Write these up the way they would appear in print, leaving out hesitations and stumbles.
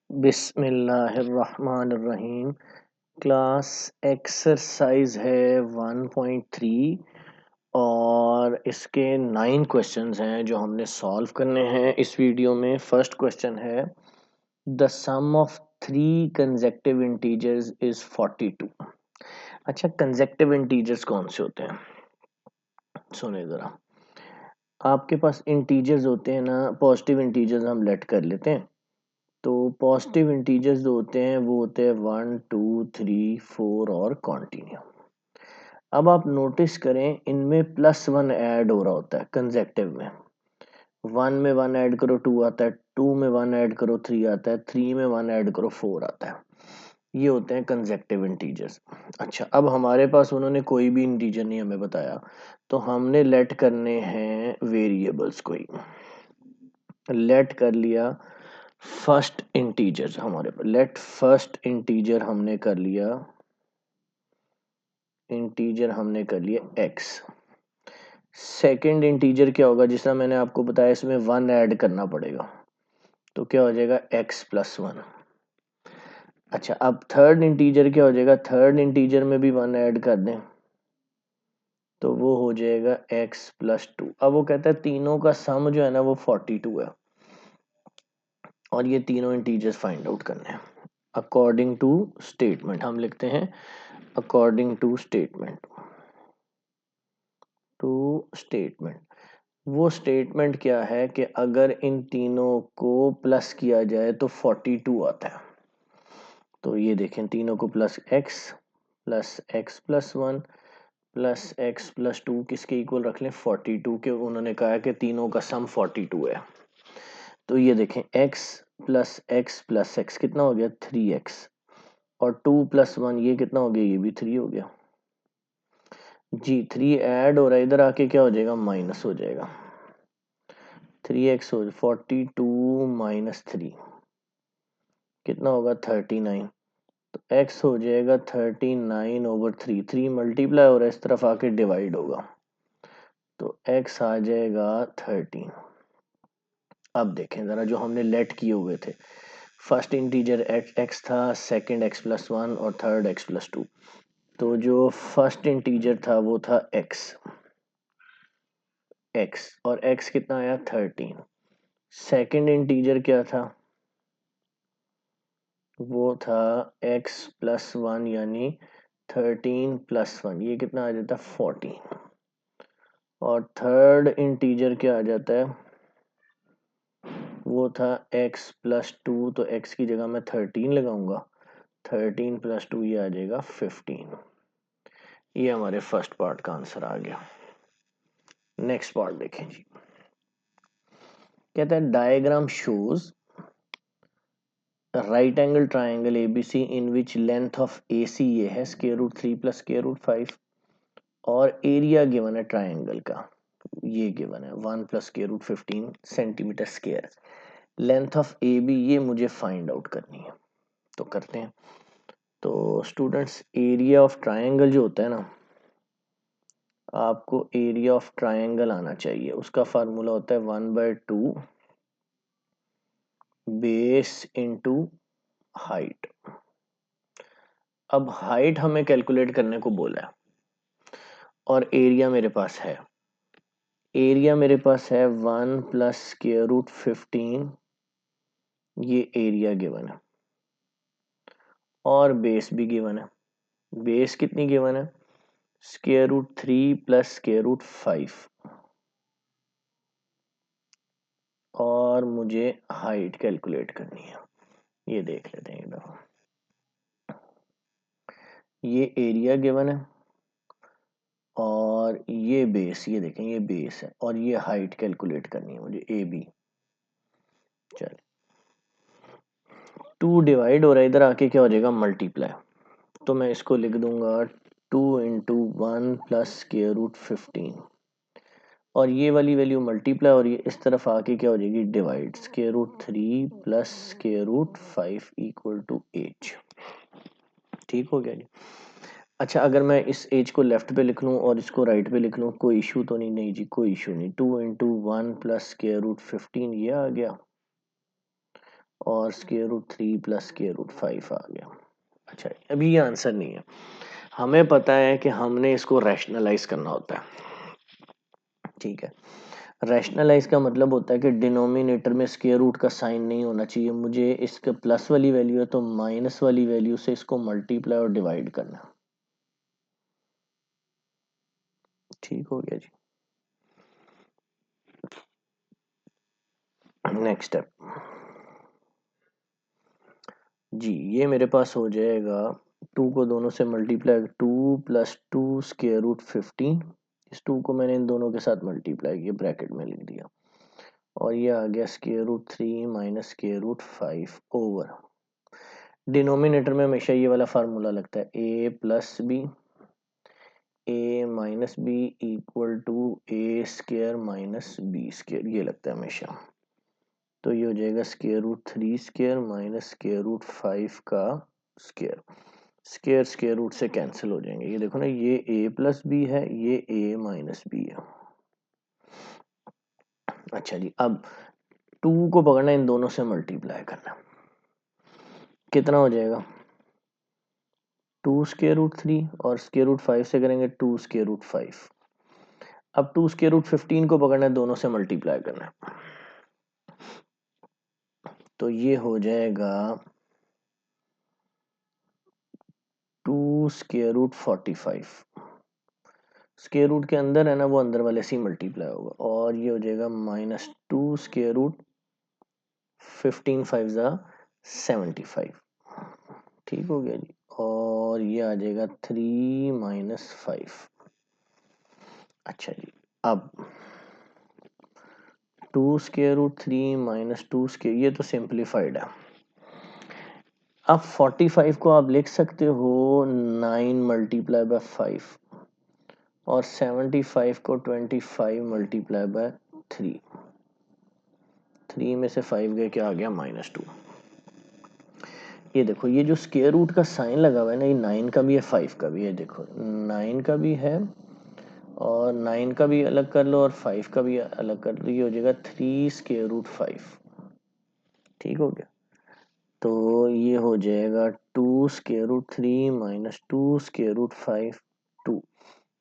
बिस्मिल्लाहिर्रहमानिर्रहीम। Class exercise है 1.3 और इसके 9 क्वेश्चंस हैं जो हमने सॉल्व करने हैं इस वीडियो में। फर्स्ट क्वेश्चन है the sum of 3 consecutive integers is 42। अच्छा, कंसेक्टिव इंटीजर्स कौन से होते हैं? सुने ज़रा, आपके पास इंटीजर्स होते हैं ना, पॉजिटिव इंटीजर्स हम लेट कर लेते हैं। तो पॉजिटिव इंटीजर्स जो होते हैं वो होते हैं 1 2 3 4 और कंटिन्यू। अब आप नोटिस करें इनमें +1 ऐड हो रहा होता है कंसेक्टिव में। 1 में 1 ऐड करो 2 आता है, 2 में 1 ऐड करो 3 आता है, 3 में 1 ऐड करो 4 आता है। ये होते हैं कंसेक्टिव इंटीजर्स। अच्छा, अब हमारे पास उन्होंने कोई भी इंटीजर नहीं हमें बताया, तो हमने लेट करने हैं वेरिएबल्स। कोई लेट कर लिया फर्स्ट इंटीजर हमारे पास, लेट फर्स्ट इंटीजर हमने कर लिया x। सेकंड इंटीजर क्या होगा, जिस तरह मैंने आपको बताया इसमें 1 ऐड करना पड़ेगा, तो क्या हो जाएगा x+1। अच्छा, अब थर्ड इंटीजर क्या हो जाएगा, थर्ड इंटीजर में भी 1 ऐड कर दें तो वो हो जाएगा x+2। अब वो कहता है तीनों का सम जो है ना वो 42 है और ये तीनों इंटीजर्स फाइंड आउट करने हैं अकॉर्डिंग टू स्टेटमेंट। हम लिखते हैं अकॉर्डिंग टू स्टेटमेंट। वो स्टेटमेंट क्या है कि अगर इन तीनों को प्लस किया जाए तो 42 आता है। तो ये देखें, तीनों को प्लस x+1 प्लस x+2 किसके इक्वल रख लें, 42 के। उन्होंने कहा है कि तीनों का सम 42 है। तो ये देखें x+x+x कितना हो गया, 3x, और 2+1 ये कितना हो गया, ये भी 3 हो गया जी। 3 ऐड हो रहा है, इधर आके क्या हो जाएगा, माइनस हो जाएगा। 3x हो 42 माइनस 3 कितना होगा, 39। तो x हो जाएगा 39/3। 3 मल्टीप्लाई हो रहा है, इस तरफ आके डिवाइड होगा, तो x आ जाएगा 13। अब देखें जरा, जो हमने लेट किए हुए थे, फर्स्ट इंटीजर x था, सेकंड x+1 और थर्ड x+2। तो जो फर्स्ट इंटीजर था वो था x और x कितना आया, 13। सेकंड इंटीजर क्या था, वो था x+1 यानी 13+1, ये कितना आ जाता है, 14। और थर्ड इंटीजर क्या आ जाता है, वो था x+2, तो x की जगह मैं 13 लगाऊंगा, 13+2 ये आ जाएगा 15। ये हमारे फर्स्ट पार्ट का आंसर आ गया। नेक्स्ट पार्ट देखें जी, कहता है diagram shows right angle triangle ABC in which length of AC ये है √3 + √5 और एरिया गिवन है ट्राइंगल का, ये गिवन है 1 + √15 centimetre square. Length of AB ये मुझे फाइंड आउट करनी है, तो करते हैं। तो स्टूडेंट्स, एरिया ऑफ ट्राइंगल जो होता है ना, आपको एरिया ऑफ ट्राइंगल आना चाहिए। उसका फार्मूला होता है 1/2 बेस इंटू हाइट। अब हाइट हमें कैलकुलेट करने को बोला है और एरिया मेरे पास है। एरिया मेरे पास है 1 + √15, ये एरिया गिवन है, और बेस भी गिवन है। बेस कितनी गिवन है, √3 + √5, और मुझे हाइट कैलकुलेट करनी है। ये देख लेते हैं एक दफा, ये एरिया गिवन है और ये बेस, ये देखें ये बेस है, और ये हाइट कैलकुलेट करनी है मुझे AB। चलिए, 2 डिवाइड हो रहा है, इधर आके क्या हो जाएगा, मल्टीप्लाई। तो मैं इसको लिख दूंगा 2 × 1 + √15, और ये वाली वैल्यू मल्टीप्लाई और ये इस तरफ आके क्या हो जाएगी, डिवाइड। √3 + √5 = 8। ठीक हो गया जी। अच्छा, अगर मैं इस एज को लेफ्ट पे लिख लूँ और इसको राइट पे लिख लूँ, कोई इशू तो नहीं? नहीं जी, कोई इशू नहीं। 2 × 1 + √15 ये आ गया, और square root 3 plus square root 5 आ गया। अच्छा, अभी ये आंसर नहीं है, हमें पता है कि हमने इसको रैशनलाइज करना होता है। ठीक है, रैशनलाइज का मतलब होता है कि डिनोमिनेटर में स्क्वायर रूट का साइन नहीं होना चाहिए, मुझे इसके प्लस वाली वैल्यू है तो माइनस वाली वैल्यू से इसको मल्टीप्लाई और डिवाइड करना। ठीक हो गया जी। नेक्स्ट स्टेप जी, ये मेरे पास हो जाएगा 2 को दोनों से मल्टीप्लाई, 2 प्लस 2 स्क्वायर रूट 15, इस 2 को मैंने इन दोनों के साथ मल्टीप्लाई किया, ब्रैकेट में लिख दिया, और ये आ गया square root 3 minus square root 5 over, denominator में हमेशा ये वाला फार्मूला लगता है, A plus B, A minus B equal to A square minus B square, ये लगता है हमेशा। तो ये हो जाएगा square root 3 square minus square root 5 का स्क्वायर, स्क्वायर स्क्वायर रूट से कैंसिल हो जाएंगे, ये देखो ना, ये ए प्लस बी है, ये ए माइनस बी है। अच्छा जी, अब 2 को पकड़ना, इन दोनों से मल्टीप्लाई करना, कितना हो जाएगा 2 स्क्वायर रूट 3 और स्क्वायर रूट 5 से करेंगे 2 स्क्वायर रूट 5। अब 2 स्क्वायर रूट 15 को पकड़ना है, दोनों से मल्टीप्लाई करना है, तो ये हो जाएगा 2 स्क्वायर रूट 45, स्क्वायर रूट के अंदर है ना, वो अंदर वाले से ही मल्टीप्लाई होगा, और ये हो जाएगा माइनस 2 स्क्वायर रूट 15 5 ज़ा 75। ठीक हो गया जी, और ये आ जाएगा 3 माइनस 5। अच्छा जी, अब 2 स्क्वायर रूट 3 माइनस 2 स्क्वायर, ये तो सिंप्लीफाइड है। अब 45 को आप लिख सकते हो 9 मल्टीप्लाई बाय 5, और 75 को 25 मल्टीप्लाई बाय 3, 3 में से 5 गए, क्या आ गया -2। ये देखो, ये जो स्क्वायर रूट का साइन लगा हुआ है ना, ये 9 का भी है 5 का भी है, देखो 9 का भी है, और 9 का भी अलग कर लो और 5 का भी अलग कर लो, ये हो जाएगा 3 स्क्वायर रूट 5। ठीक हो गया, तो ये हो जाएगा 2 square root 3 minus 2 square root 5, 2,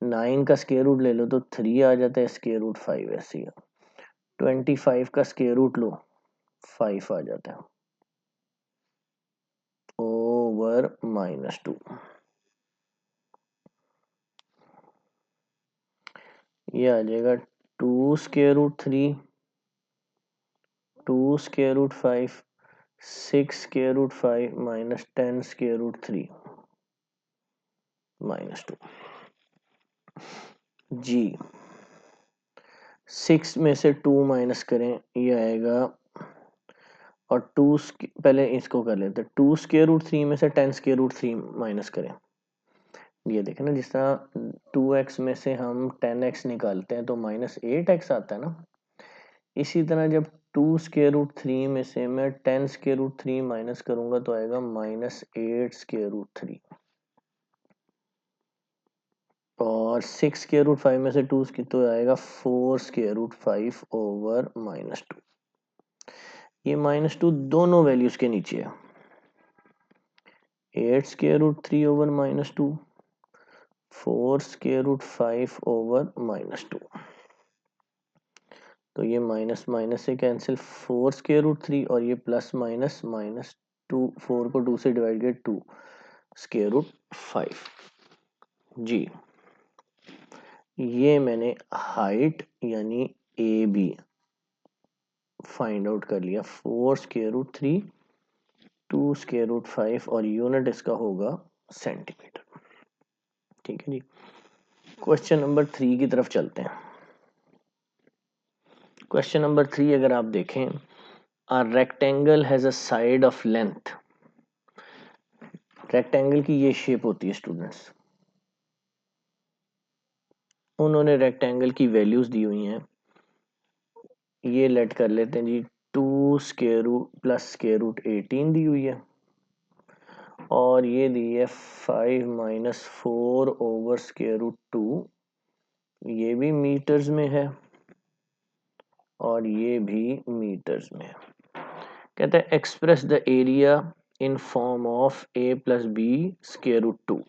9 का स्क्वायर रूट ले लो तो 3 आ जाता है, स्क्वायर रूट 5 ऐसे ही, 25 का स्क्वायर रूट लो 5 आ जाता है, ओवर -2। ये आ जाएगा 2 square root 3, 2 square root 5, 6 square root 5 minus 10 square root 3 -2 जी। 6 में से 2 माइनस करें, ये आएगा, और 2 पहले इसको कर लेते हैं, 2 स्क्वायर रूट 3 में से 10 स्क्वायर रूट 3 माइनस करें, ये देखें ना, जिस तरह 2x में से हम 10x निकालते हैं तो -8x आता है ना, इसी तरह जब 2 स्क्वायर रूट 3 में से मैं 10 स्क्वायर रूट 3 माइनस करूंगा तो आएगा -8 स्क्वायर रूट 3, और 6 स्क्वायर रूट 5 में से 2 की तो आएगा 4 स्क्वायर रूट 5 ओवर -2। ये -2 दोनों वैल्यूज के नीचे है, 8 square root 3 over -2, 4 square root 5 over -2, तो ये माइनस माइनस से कैंसिल, 4 स्क्वायर रूट 3, और ये प्लस माइनस -2, 4 को 2 से डिवाइड किया, 2 स्क्वायर रूट 5 जी। ये मैंने हाइट यानी ए बी फाइंड आउट कर लिया, 4 स्क्वायर रूट 3, 2 स्क्वायर रूट 5, और यूनिट इसका होगा सेंटीमीटर। ठीक है जी, क्वेश्चन नंबर 3 की तरफ चलते हैं। क्वेश्चन नंबर 3 अगर आप देखें, a rectangle has a side of length, rectangle की ये शेप होती है स्टूडेंट्स, उन्होंने रेक्टेंगल की वैल्यूज दी हुई हैं, ये लेट कर लेते हैं जी, 2 square root plus square root 18 दी हुई है, और ये दी है 5 माइनस 4 ओवर स्क्वायर रूट 2, ये भी मीटर्स में है और ये भी मीटर्स में है। कहते हैं express the area in form of a plus b square root 2।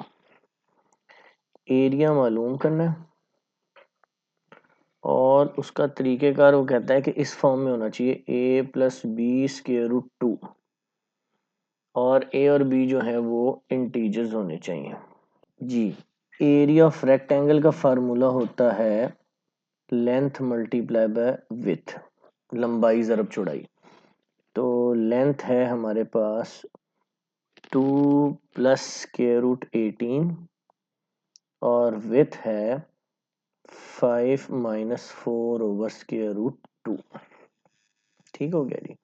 Area मालूम करना है और उसका तरीक़ेकार वो कहता है कि इस फॉर्म में होना चाहिए a plus b square root 2 और a और b जो है वो इंटीजर्स होने चाहिए। जी, एरिया ऑफ रेक्टेंगल का फार्मूला होता है लेंथ मल्टीप्लाई बाय विथ, लंबाई ज़रब चौड़ाई। तो लेंथ है हमारे पास 2 प्लस स्क्वायर रूट 18 और विथ है 5 माइनस 4 ओवर स्क्वायर रूट 2। ठीक हो गया जी।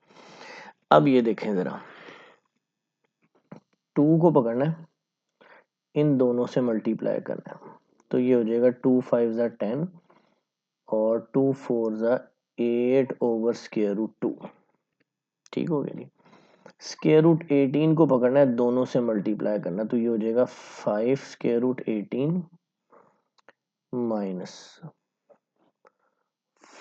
अब ये देखें ज़रा, 2 को पकड़ना है, इन दोनों से मल्टीप्लाई करना है, तो ये हो जाएगा 2 5 ज़ा 10 और 2 4 ज़ा 8 ओवर स्क्वायर रूट 2। ठीक हो गया जी। स्क्वायर रूट 18 को पकड़ना है, दोनों से मल्टीप्लाई करना, तो ये हो जाएगा 5 square root 18 minus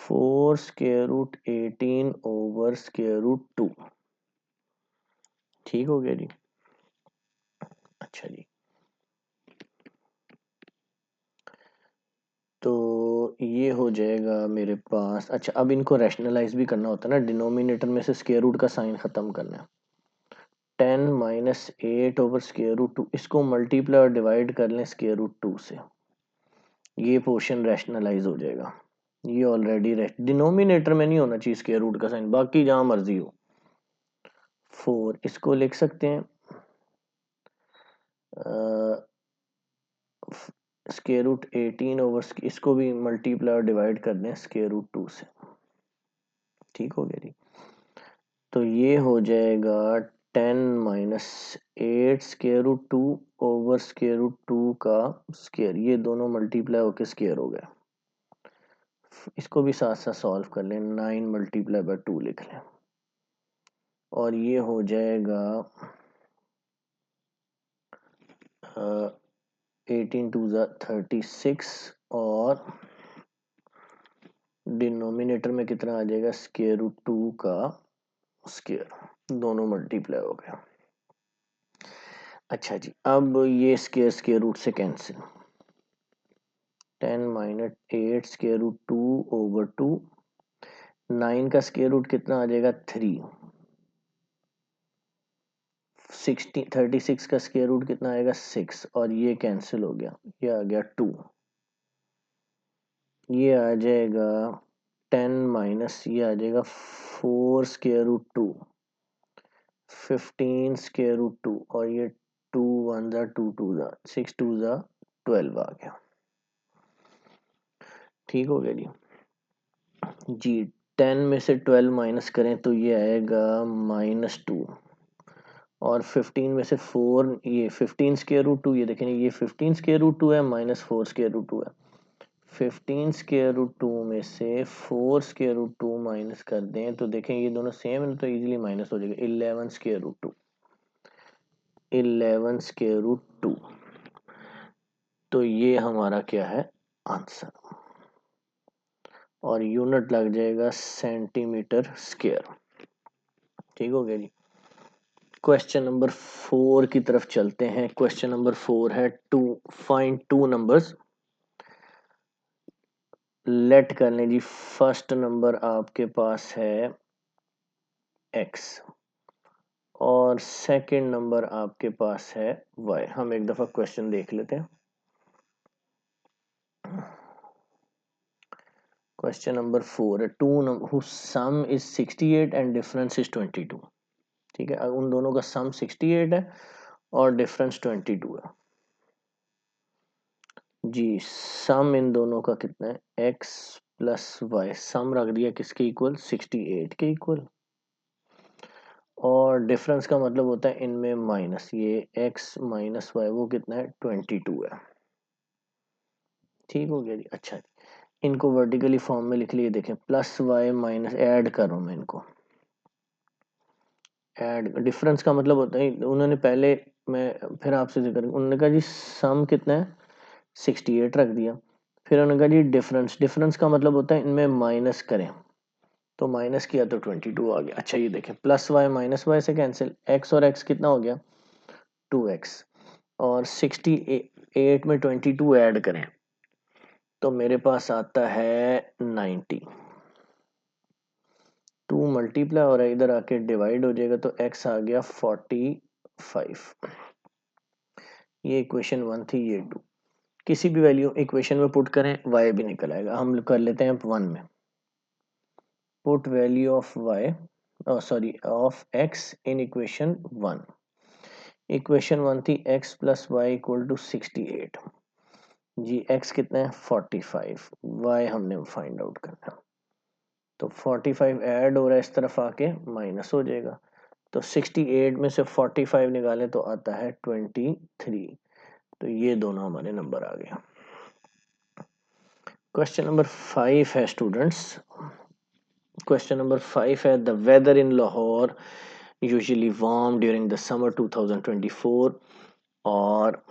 4 square root 18 over square root 2। ठीक हो गया जी। अच्छा जी, तो ये हो जाएगा मेरे पास। अच्छा, अब इनको रैशनलाइज भी करना होता है ना, डिनोमिनेटर में से स्क्वायर रूट का साइन खत्म करना है। 10 माइनस 8 ओवर स्क्वायर रूट 2, इसको मल्टीप्लाई और डिवाइड कर लें स्क्वायर रूट 2 से, ये पोर्शन रैशनलाइज हो जाएगा। ये ऑलरेडी डिनोमिनेटर में नहीं होना चाहिए स्क्वायर रूट का साइन, बाकी जहां मर्जी हो। 4 इसको लिख सकते हैं स्क्वायर रूट 18 ओवर, इसको भी मल्टीप्लाई और डिवाइड कर दें स्क्वायर रूट 2 से। ठीक हो गया जी। तो ये हो जाएगा 10 minus 8 square root 2 over square root 2 का स्क्वायर, ये दोनों मल्टीप्लाई होकर स्क्वायर हो गया। इसको भी साथ साथ सॉल्व कर लें, 9 मल्टीप्लाई बाय 2 लिख लें और ये हो जाएगा 18 टू ज़ा 36 और डिनोमिनेटर में कितना आ जाएगा स्क्वायर रूट 2 का स्क्वायर, दोनों मल्टीप्लाई हो गया। अच्छा जी, अब ये स्क्वायर स्क्वायर रूट से cancel, 10 minus 8 square root 2 over 2, 9 का स्क्वायर रूट कितना आ जाएगा 3, 36 का स्क्वायर रूट कितना आएगा 6 और ये कैंसिल हो गया, ये आ गया 2। ये आ जाएगा 10 माइनस, ये आ जाएगा 4 स्क्वायर रूट 2, 15 स्क्वायर रूट 2 और ये 2 1 ज़ा 2 2 ज़ा 6 2 ज़ा 12 आ गया। ठीक हो गया जी। जी, 10 में से 12 माइनस करें तो ये आएगा -2 और 15 में से 4, ये 15 स्क्वायर रूट 2, ये देखें ये 15 स्क्वायर रूट 2 है माइनस 4 स्क्वायर रूट 2 है। 15 स्क्वायर रूट 2 में से 4 स्क्वायर रूट 2 माइनस कर दें तो देखें ये दोनों सेम है तो इजीली माइनस हो जाएगा। 11 स्क्वायर रूट 2, 11 स्क्वायर रूट 2, तो ये हमारा क्या है आंसर, और यूनिट लग जाएगा सेंटीमीटर स्क्वायर। ठीक हो गया जी। क्वेश्चन नंबर 4 की तरफ चलते हैं। क्वेश्चन नंबर 4 है टू फाइंड टू नंबर्स। लेट कर लें जी, फर्स्ट नंबर आपके पास है x और सेकंड नंबर आपके पास है y। हम एक दफा क्वेश्चन देख लेते हैं। क्वेश्चन नंबर 4 है two number whose sum is 68 and difference is 22। ठीक है, उन दोनों का सम 68 है और डिफरेंस 22 है। जी, सम इन दोनों का कितना है x प्लस वाई, सम रख दिया किसके इक्वल 68 के इक्वल, और डिफरेंस का मतलब होता है इनमें माइनस, ये x माइनस वाई वो कितना है 22 है। ठीक हो गया जी। अच्छा, इनको वर्टिकली फॉर्म में लिख लिए, देखें प्लस वाई माइनस, ऐड कर रहा हूं मैं इनको, ऐड डिफरेंस का मतलब होता है उन्होंने पहले, मैं फिर आपसे जिक्र, उन्होंने कहा जी सम कितना है 68 रख दिया, फिर उन्होंने कहा जी डिफरेंस, डिफरेंस का मतलब होता है इनमें माइनस करें, तो माइनस किया तो 22 आ गया। अच्छा ये देखें, प्लस वाई माइनस वाई से कैंसिल, एक्स और एक्स कितना हो गया 2x, और 68 में 22 ऐड करें तो मेरे पास आता है 90। 2 मल्टीप्लाई हो रहा है, इधर आके डिवाइड हो जाएगा तो x आ गया 45। ये इक्वेशन 1 थी, ये 2। किसी भी वैल्यू इक्वेशन में पुट करें y भी निकल आएगा। हम कर लेते हैं 1 में, put value of y sorry of x in equation 1। Equation 1 थी x plus y equal to 68 जी। x कितना है 45, y हमने फाइंड आउट करना है। तो 45 ऐड हो रहा है, इस तरफ आके माइनस हो जाएगा। तो 68 में से 45 निकालें तो आता है 23। तो ये दोनों हमारे नंबर आ गए। क्वेश्चन नंबर 5 है स्टूडेंट्स, क्वेश्चन नंबर 5 है the weather in Lahore usually warm during the summer 2024, और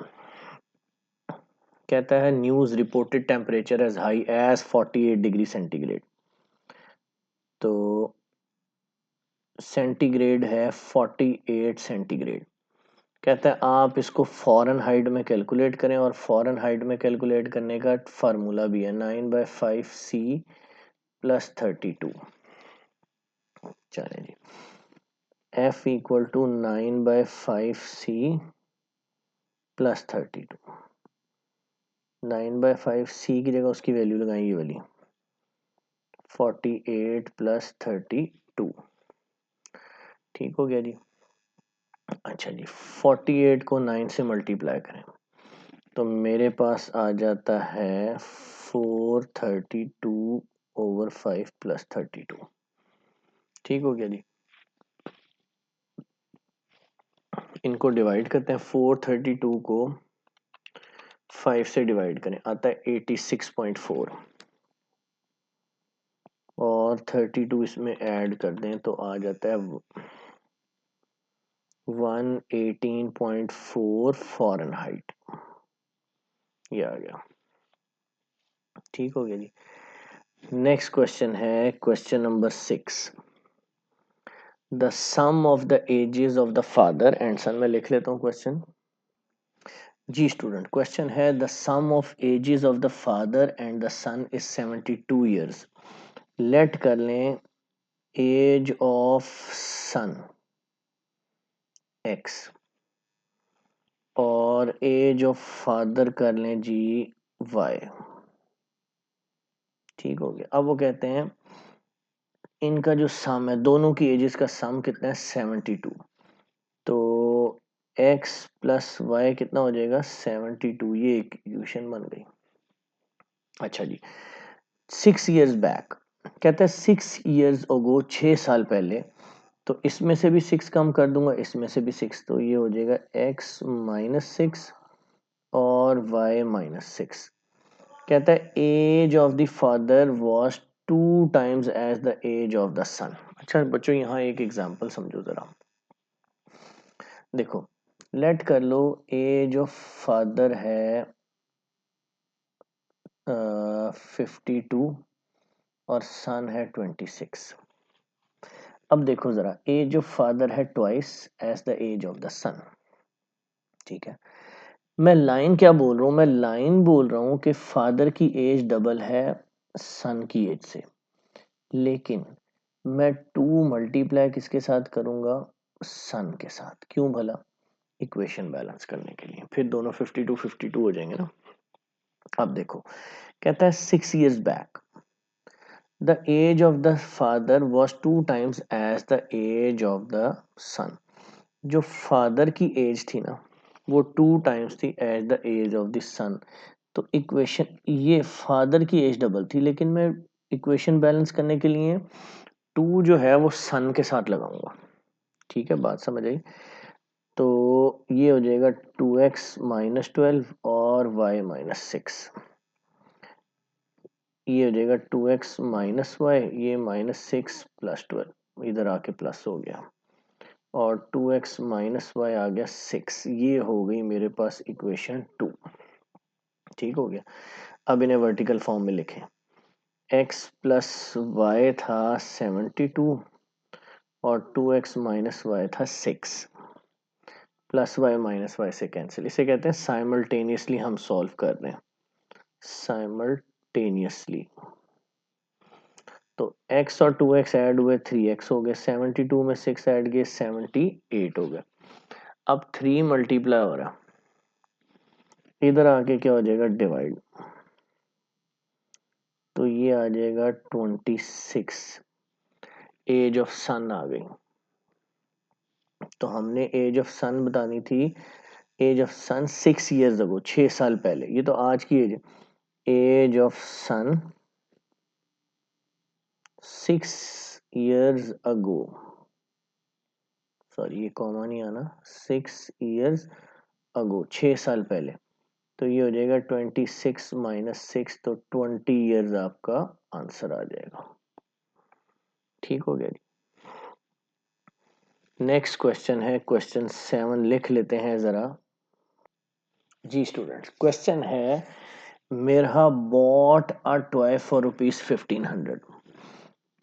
कहता है news reported temperature as high as 48 degree centigrade. तो सेंटीग्रेड है 48 सेंटीग्रेड। कहता है आप इसको फॉरेन हाइट में कैलकुलेट करें, और फॉरेन हाइट में कैलकुलेट करने का फार्मूला भी है 9/5c प्लस 32। चलें जी, f equal to 9/5c plus 32। 9/5c की जगह उसकी वैल्यू लगाएं, ये वाली 48 प्लस 32। ठीक हो गया जी। अच्छा जी, 48 को 9 से मल्टीप्लाई करें तो मेरे पास आ जाता है 432/5 प्लस 32। ठीक हो गया जी। इनको डिवाइड करते हैं, 432 को 5 से डिवाइड करें आता है 86.4, और 32 इसमें ऐड कर दें तो आ जाता है 118.4 फॉरेनहाइट। ये आ गया। ठीक हो गया जी। नेक्स्ट क्वेश्चन है question number 6, the sum of the ages of the father and son. में लिख लेता हूँ क्वेश्चन जी स्टूडेंट। क्वेश्चन है the sum of ages of the father and the son is 72 years. Let कर लें एज ऑफ सन x और age of father कर लें जी y। ठीक हो गया। अब वो कहते हैं इनका जो सम है, दोनों की एजेस का सम कितना है 72। तो x प्लस वाई कितना हो जाएगा 72। ये इक्वेशन बन गई। अच्छा जी, 6 ईयर्स बैक, कहता है 6 ईयर्स अगो, 6 साल पहले। तो इसमें से भी 6 कम कर दूंगा, इसमें से भी 6, तो ये हो जाएगा x माइनस 6 और y माइनस 6। कहता है age of the father was 2 times age the age of the son. अच्छा बच्चों, यहाँ एक एग्जांपल समझो जरा। देखो, लेट कर लो एज ऑफ फादर है 52 और सन है 26। अब देखो जरा, एज ऑफ फादर है twice age the age of the son. ठीक है, मैं लाइन क्या बोल रहा हूं, मैं लाइन बोल रहा हूं कि फादर की एज डबल है सन की एज से, लेकिन मैं 2 मल्टीप्लाई किसके साथ करूंगा सन के साथ। क्यों भला, इक्वेशन बैलेंस करने के लिए। फिर दोनों 52 हो जाएंगे ना। अब देखो, कहता है 6 years back the age of the father was 2 times age the age of the son. जो फादर की एज थी ना, वो 2 टाइम्स थी age the age of the son. तो इक्वेशन, ये फादर की एज डबल थी, लेकिन मैं इक्वेशन बैलेंस करने के लिए 2 जो है वो सन के साथ लगाऊंगा। ठीक है, बात समझ आई। तो ये हो जाएगा 2x माइनस 12 और y माइनस 6। ये हो जाएगा 2x माइनस वाई, ये माइनस 6 प्लस 12, इधर आके प्लस हो गया, और 2x माइनस वाई आ गया 6। ये हो गई मेरे पास इक्वेशन 2। ठीक हो गया। अब इन्हें वर्टिकल फॉर्म में लिखें, x प्लस वाई था 72 और 2x माइनस वाई था 6, प्लस वाई माइनस वाई से कैंसिल, इसे कहते हैं साइमल्टेनियसली हम सॉल्व कर रहे हैं, साइमल्टेनियसली। तो x और 2x ऐड हुए 3x हो गए, 72 में 6 ऐड किए 78 हो गए। अब 3 मल्टीप्लाई हो रहा, इधर आके क्या हो जाएगा डिवाइड, तो ये आ जाएगा 26, एज ऑफ सन आ गई। तो हमने एज ऑफ सन बतानी थी, age of son 6 years ago, 6 साल पहले, ये तो आज की एज है। Age of son 6 years ago, sorry ये कॉमा नहीं आना, 6 ईयर्स अगो, 6 साल पहले। तो ये हो जाएगा 26 माइनस 6, तो 20 ईयर्स आपका आंसर आ जाएगा। ठीक हो गया जी। नेक्स्ट क्वेश्चन है क्वेश्चन 7, लिख लेते हैं जरा जी स्टूडेंट्स। क्वेश्चन है मेरा बॉट अ टॉय फॉर ₹1500।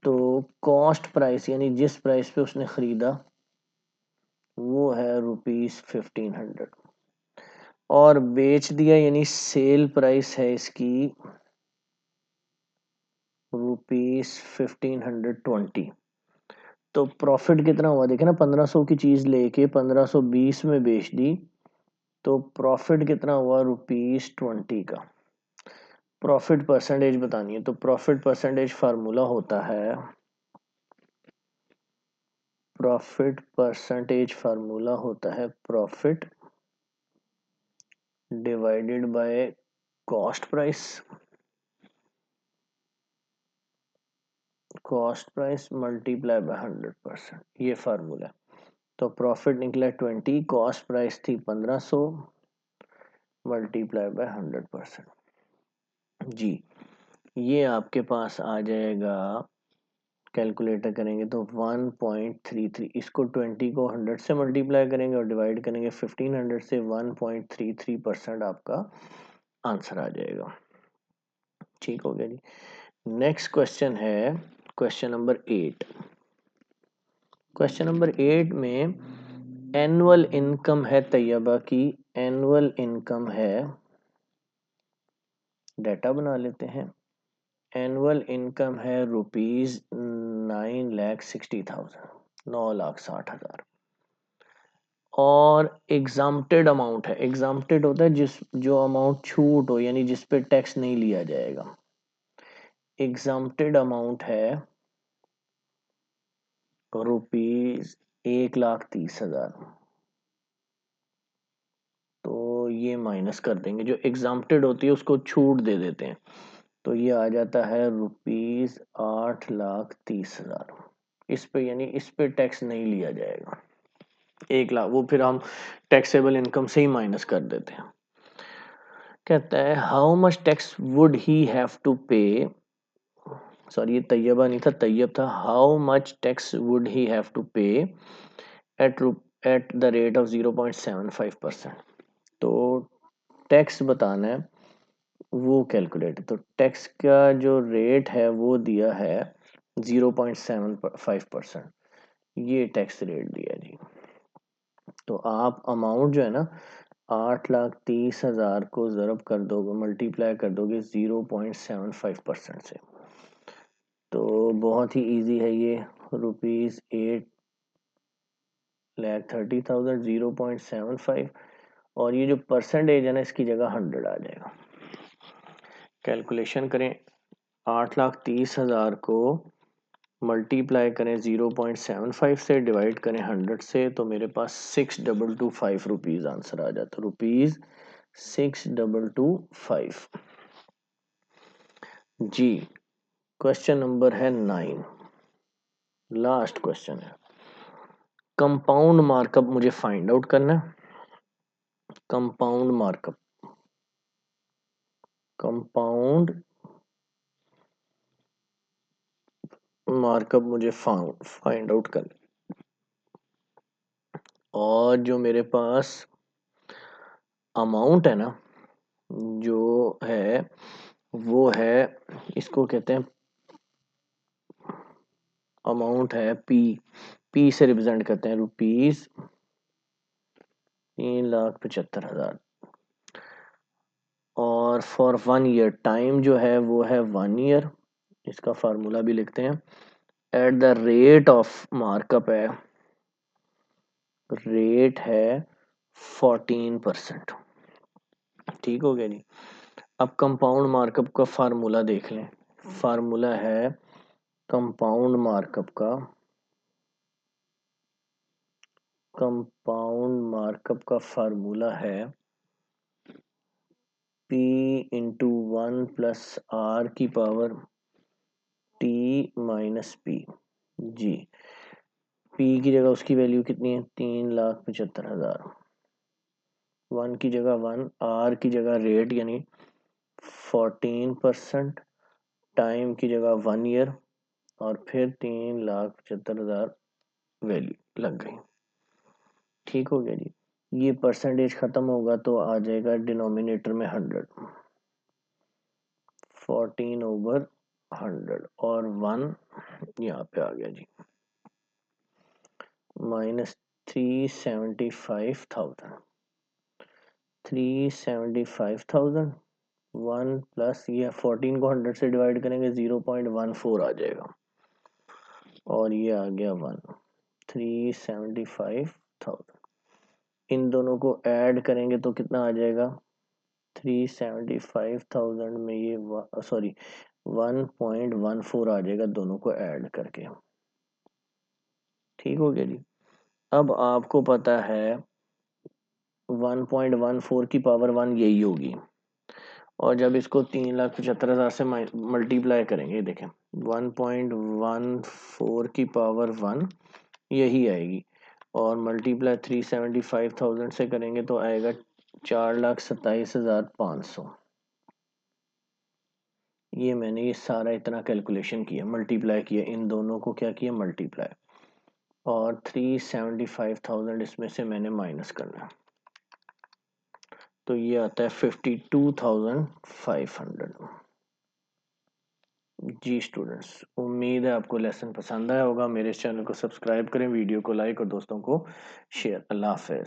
तो कॉस्ट प्राइस यानी जिस प्राइस पे उसने खरीदा वो है ₹1500, और बेच दिया यानी सेल प्राइस है इसकी ₹1520। तो प्रॉफिट कितना हुआ देखे ना, 1500 की चीज लेके 1520 में बेच दी, तो प्रॉफिट कितना हुआ ₹20 का। प्रॉफिट परसेंटेज बतानी है, तो प्रॉफिट परसेंटेज फार्मूला होता है, प्रॉफिट परसेंटेज फार्मूला होता है profit divided by cost price, cost price multiply by 100%, ये फार्मूला। तो प्रॉफिट निकला 20, कॉस्ट प्राइस थी 1500 मल्टीप्लाई बाय 100%। जी ये आपके पास आ जाएगा, कैलकुलेटर करेंगे तो 1.33, इसको 20 को 100 से मल्टीप्लाई करेंगे और डिवाइड करेंगे 1500 से, 1.33% आपका आंसर आ जाएगा। ठीक हो गया जी। नेक्स्ट क्वेश्चन है क्वेश्चन नंबर 8। क्वेश्चन नंबर 8 में एनुअल इनकम है तैयबा की, एनुअल इनकम है, डाटा बना लेते हैं, एनुअल इनकम है ₹9,60,000, 9,60,000। और एग्जाम्प्टेड अमाउंट है, एग्जाम्प्टेड होता है जिस जो अमाउंट छूट हो यानी जिस पे टैक्स नहीं लिया जाएगा। एग्जाम्प्टेड अमाउंट है ₹1,30,000। तो ये माइनस कर देंगे, जो एग्जाम्प्टेड होती है उसको छूट दे देते हैं, तो ये आ जाता है ₹8,30,000। इस पे यानी इस पे टैक्स नहीं लिया जाएगा, 1,00,000 वो फिर हम टैक्सेबल इनकम से ही माइनस कर देते हैं। कहता है how much tax would he have to pay, sorry ये तैयबा नहीं था, तैयब था, how much tax would he have to pay at at the rate of 0.75%। तो टैक्स बताना है, वो कैलकुलेट, तो टैक्स का जो रेट है वो दिया है 0.75%, ये टैक्स रेट दिया जी। तो आप अमाउंट जो है ना 8,30,000 को ज़रब कर दोगे, मल्टीप्लाई कर दोगे 0.75% से, तो बहुत ही इजी है ये, ₹8,30,000 0.75, और ये जो परसेंटेज है ना इसकी जगह 100 आ जाएगा। कैलकुलेशन करें, 8,30,000 को मल्टीप्लाई करें 0.75 से, डिवाइड करें 100 से, तो मेरे पास 6,225 रुपीज आंसर आ जाता, ₹6,225। जी क्वेश्चन नंबर है 9, लास्ट क्वेश्चन है, कंपाउंड मार्कअप मुझे फाइंड आउट करना है। कंपाउंड मार्कअप, कंपाउंड मार्कअप मुझे फाइंड आउट करना, और जो मेरे पास अमाउंट है ना जो है वो है, इसको कहते हैं अमाउंट है पी से रिप्रेजेंट करते हैं रुपीज 3,75,000 और फॉर 1 ईयर टाइम जो है वो है 1 ईयर। इसका फार्मूला भी लिखते हैं। Eight the rate of markup है, रेट है 14%। ठीक हो गया जी। अब कंपाउंड मार्कअप का फार्मूला देख लें। फार्मूला है कंपाउंड मार्कअप का, फार्मूला है P इंटू 1 प्लस R की पावर T माइनस P जी। P की जगह उसकी वैल्यू कितनी है 3,75,000, 1 की जगह 1, R की जगह रेट यानी 14%, टाइम की जगह 1 ईयर और फिर 3,75,000 वैल्यू लग गई। ठीक हो गया जी। ये परसेंटेज खत्म होगा तो आ जाएगा डिनोमिनेटर में 100, 14/100 और 1 यहाँ पे आ गया जी माइनस 375,000 1 प्लस ये 14 को 100 से डिवाइड करेंगे 0.14 आ जाएगा और ये आ गया 1, 375,000। इन दोनों को ऐड करेंगे तो कितना आ जाएगा 375,000 में ये 1.14 आ जाएगा दोनों को ऐड करके। ठीक हो गया जी। अब आपको पता है 1.14 की पावर 1 यही होगी और जब इसको 3,75,000 से मल्टीप्लाई करेंगे देखें 1.14 की पावर 1 यही आएगी और मल्टीप्लाई 375,000 से करेंगे तो आएगा 4,27,500। ये मैंने ये सारा इतना कैलकुलेशन किया, मल्टीप्लाई किया, इन दोनों को क्या किया मल्टीप्लाई और 375,000 इसमें से मैंने माइनस करना है तो ये आता है 52,500। जी स्टूडेंट्स, उम्मीद है आपको लेसन पसंद आया होगा। मेरे इस चैनल को सब्सक्राइब करें, वीडियो को लाइक और दोस्तों को शेयर। अल्लाह हाफिज।